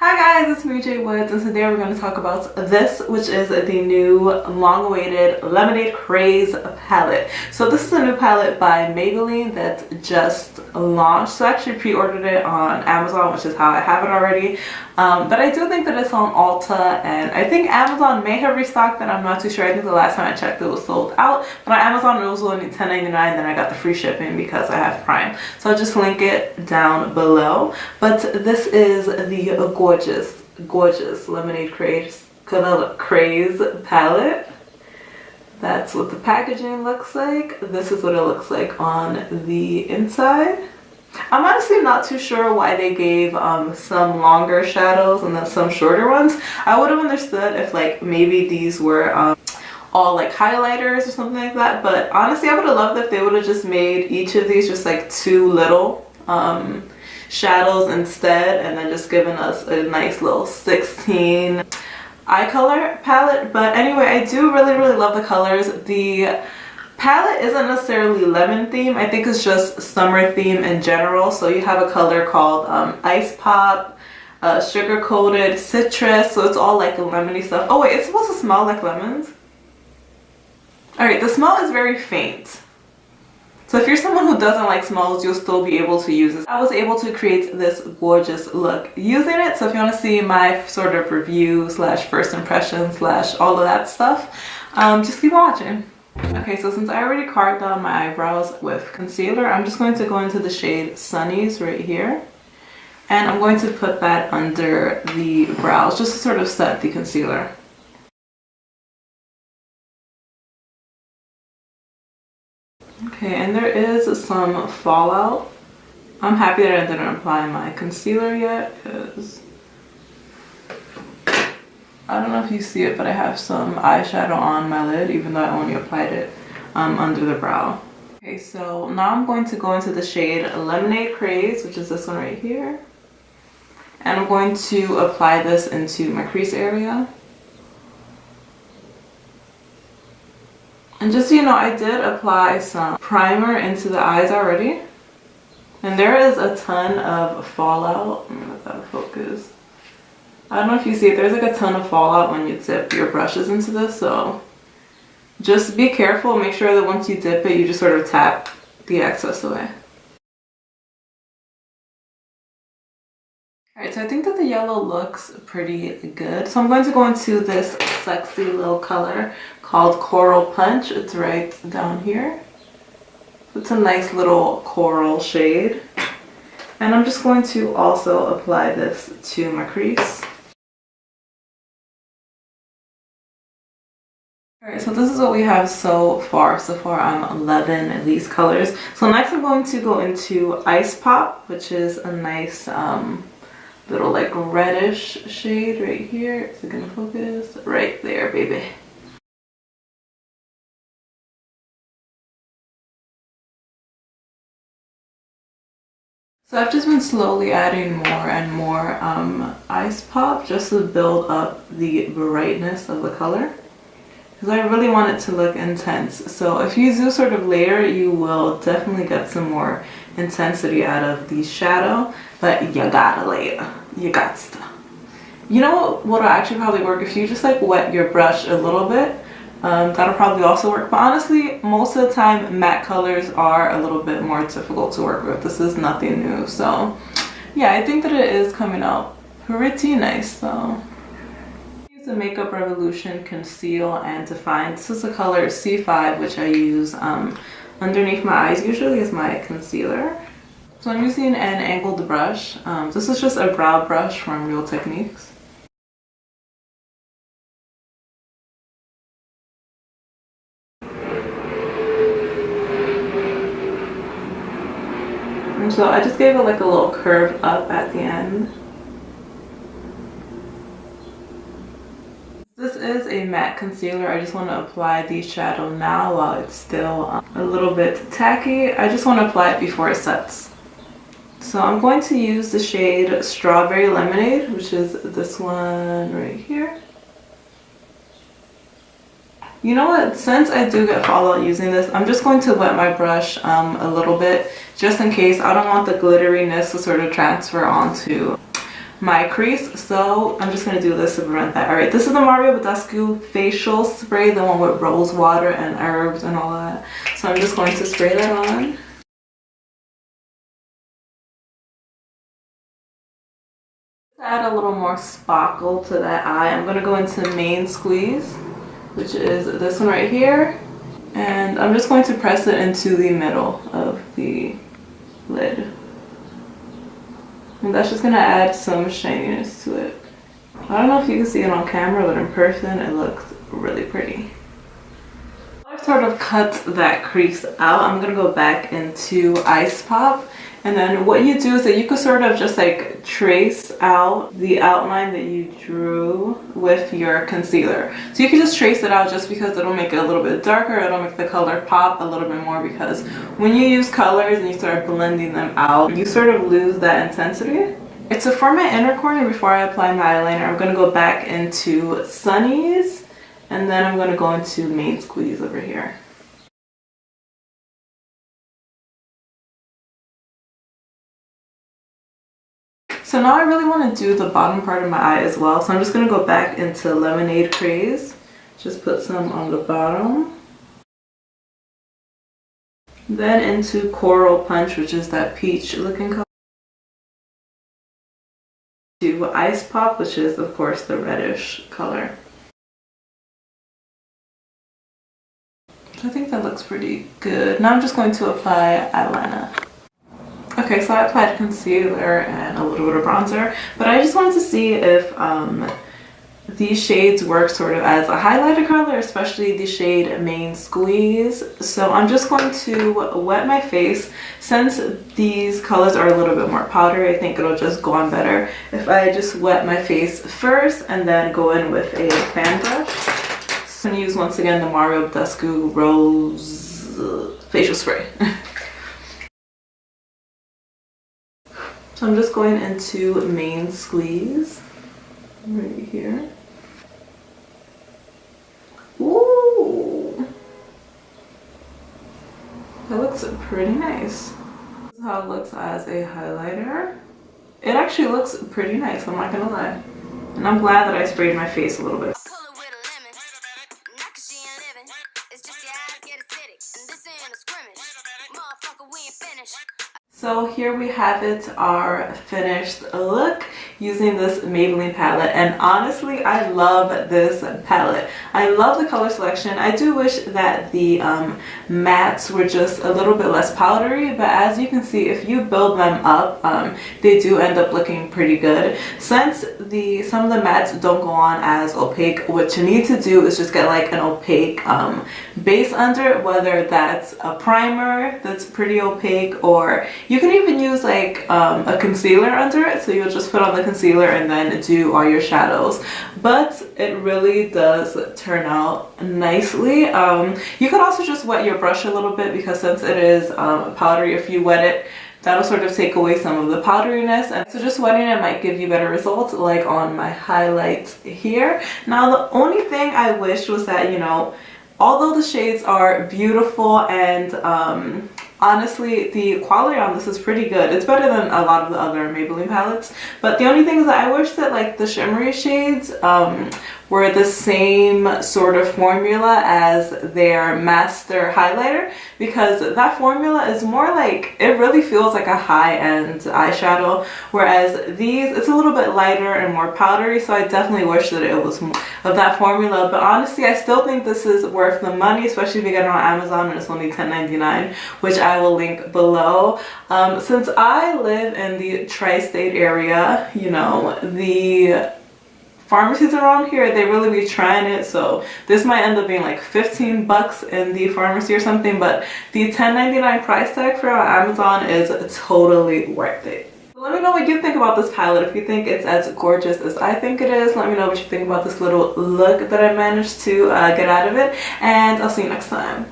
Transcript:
Hi guys, it's me J Woods, and today we're going to talk about this, which is the new long-awaited Lemonade Craze palette. So this is a new palette by Maybelline that just launched. So I actually pre-ordered it on Amazon, which is how I have it already. But I do think that it's on Ulta, and I think Amazon may have restocked it. I'm not too sure. I think the last time I checked it was sold out. But on Amazon it was only $10.99, then I got the free shipping because I have Prime. So I'll just link it down below. But this is the gorgeous Lemonade Craze palette. That's what the packaging looks like. This is what it looks like on the inside. I'm honestly not too sure why they gave some longer shadows and then some shorter ones. I would have understood if like maybe these were all like highlighters or something like that, but honestly I would have loved if they would have just made each of these just like two little shadows instead, and then just given us a nice little 16 eye color palette. But anyway, I do really love the colors. The palette isn't necessarily lemon theme. I think it's just summer theme in general. So you have a color called Ice Pop, Sugar Coated, Citrus. So it's all like lemony stuff. Oh wait, it's supposed to smell like lemons. Alright, the smell is very faint. So if you're someone who doesn't like smells, you'll still be able to use this. I was able to create this gorgeous look using it. So if you want to see my sort of review slash first impression slash all of that stuff, just keep watching. Okay, so since I already carved out my eyebrows with concealer, I'm just going to go into the shade Sunnies right here. And I'm going to put that under the brows just to sort of set the concealer. Okay, and there is some fallout. I'm happy that I didn't apply my concealer yet because I don't know if you see it, but I have some eyeshadow on my lid even though I only applied it under the brow. Okay, so now I'm going to go into the shade Lemonade Craze, which is this one right here. And I'm going to apply this into my crease area. And just so you know, I did apply some primer into the eyes already. And there is a ton of fallout. Let me let that focus. I don't know if you see it, there's like a ton of fallout when you dip your brushes into this, so just be careful. Make sure that once you dip it, you just sort of tap the excess away. Alright, so I think that the yellow looks pretty good. So I'm going to go into this sexy little color called Coral Punch. It's right down here. It's a nice little coral shade. And I'm just going to also apply this to my crease. Alright, so this is what we have so far. So far I'm loving these colors. So next I'm going to go into Ice Pop, which is a nice little like reddish shade right here. Is it gonna focus? Right there, baby. So I've just been slowly adding more and more Ice Pop just to build up the brightness of the color, because I really want it to look intense. So if you do sort of layer, you will definitely get some more intensity out of the shadow, but you gotta layer. You got to. You know what'll actually probably work? If you just like wet your brush a little bit, that'll probably also work. But honestly, most of the time matte colors are a little bit more difficult to work with. This is nothing new, so yeah, I think that it is coming out pretty nice. So use the Makeup Revolution Conceal and Define. This is the color C5, which I use underneath my eyes usually as my concealer. So I'm using an angled brush. This is just a brow brush from Real Techniques. And so I just gave it like a little curve up at the end. This is a matte concealer. I just want to apply the shadow now while it's still a little bit tacky. I just want to apply it before it sets. So I'm going to use the shade Strawberry Lemonade, which is this one right here. You know what, since I do get fallout using this, I'm just going to wet my brush a little bit just in case. I don't want the glitteriness to sort of transfer onto my crease, so I'm just going to do this to prevent that. Alright, this is the Mario Badescu facial spray, the one with rose water and herbs and all that. So I'm just going to spray that on. To add a little more sparkle to that eye, I'm going to go into main squeeze, which is this one right here. And I'm just going to press it into the middle of the lid. And that's just going to add some shininess to it. I don't know if you can see it on camera, but in person it looks really pretty. I've sort of cut that crease out. I'm going to go back into Ice Pop. And then what you do is that you could sort of just like trace out the outline that you drew with your concealer. So you can just trace it out just because it'll make it a little bit darker. It'll make the color pop a little bit more, because when you use colors and you start blending them out, you sort of lose that intensity. Right, so for my inner corner, before I apply my eyeliner, I'm going to go back into Sunny's, and then I'm going to go into Main Squeeze over here. So now I really want to do the bottom part of my eye as well. So I'm just going to go back into Lemonade Craze. Just put some on the bottom. Then into Coral Punch, which is that peach looking color. To Ice Pop, which is of course the reddish color. I think that looks pretty good. Now I'm just going to apply eyeliner. Okay, so I applied concealer and a little bit of bronzer, but I just wanted to see if these shades work sort of as a highlighter color, especially the shade Main Squeeze. So I'm just going to wet my face. Since these colors are a little bit more powdery, I think it'll just go on better if I just wet my face first and then go in with a fan brush. So I'm going to use once again the Mario Badescu Rose facial spray. So I'm just going into Main Squeeze right here. Ooh, that looks pretty nice. This is how it looks as a highlighter. It actually looks pretty nice, I'm not gonna lie. And I'm glad that I sprayed my face a little bit. So here we have it, our finished look using this Maybelline palette, and honestly I love this palette. I love the color selection. I do wish that the mattes were just a little bit less powdery, but as you can see, if you build them up, they do end up looking pretty good. Since some of the mattes don't go on as opaque, what you need to do is just get like an opaque base under it, whether that's a primer that's pretty opaque, or you can even use like a concealer under it. So you'll just put on the concealer and then do all your shadows. But it really does turn out nicely. You could also just wet your brush a little bit, because since it is powdery, if you wet it, that'll sort of take away some of the powderiness, and so just wetting it might give you better results, like on my highlights here. Now the only thing I wish was that, you know, although the shades are beautiful and honestly the quality on this is pretty good, it's better than a lot of the other Maybelline palettes, but the only thing is that I wish that like the shimmery shades were the same sort of formula as their master highlighter, because that formula is more like, it really feels like a high-end eyeshadow, whereas these, it's a little bit lighter and more powdery, so I definitely wish that it was more of that formula. But honestly, I still think this is worth the money, especially if you get it on Amazon and it's only $10.99, which I will link below. Since I live in the tri-state area, you know, the pharmacies around here, they really be trying it, so this might end up being like 15 bucks in the pharmacy or something, but the $10.99 price tag for Amazon is totally worth it. Let me know what you think about this palette. If you think it's as gorgeous as I think it is, let me know what you think about this little look that I managed to get out of it, and I'll see you next time.